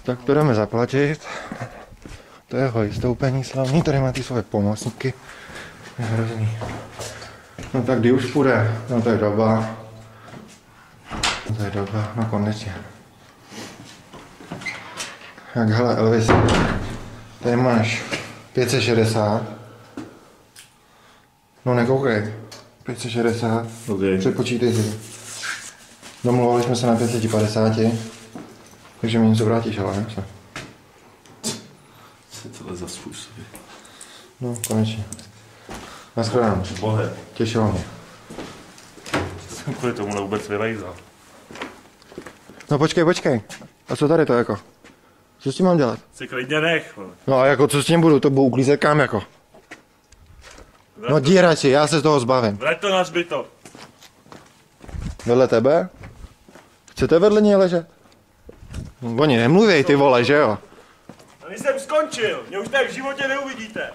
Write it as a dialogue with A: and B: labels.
A: Tak to jdeme zaplatit. To je jeho vystoupení slavný, tady má ty svoje pomocníky. Je hrozný. No tak kdy už půjde? No to je doba. To je doba, no konečně. Jak hele Elvis, tady máš 560. No nekoukej. 560.
B: Okay.
A: Přepočítej si. Domluvali jsme se na 550. Takže mi něco vrátíš, ale ne?
B: Co je tohle za způsoby?
A: No, konečně. Naschledanou.
B: Bohe.
A: Těšilo mě.
B: Jsem kvůli tomu vůbec vylejzal.
A: No počkej. A co tady to jako? Co s tím mám dělat?
B: Si klidně nech.
A: No a jako co s tím budu? To budu uklízet kam jako? No díra si, já se z toho zbavím.
B: Vrať to na hřbitov.
A: Vedle tebe? Chcete vedle něj ležet? Oni nemluví, ty vole, že jo?
B: A když jsem skončil, mě už tak v životě neuvidíte.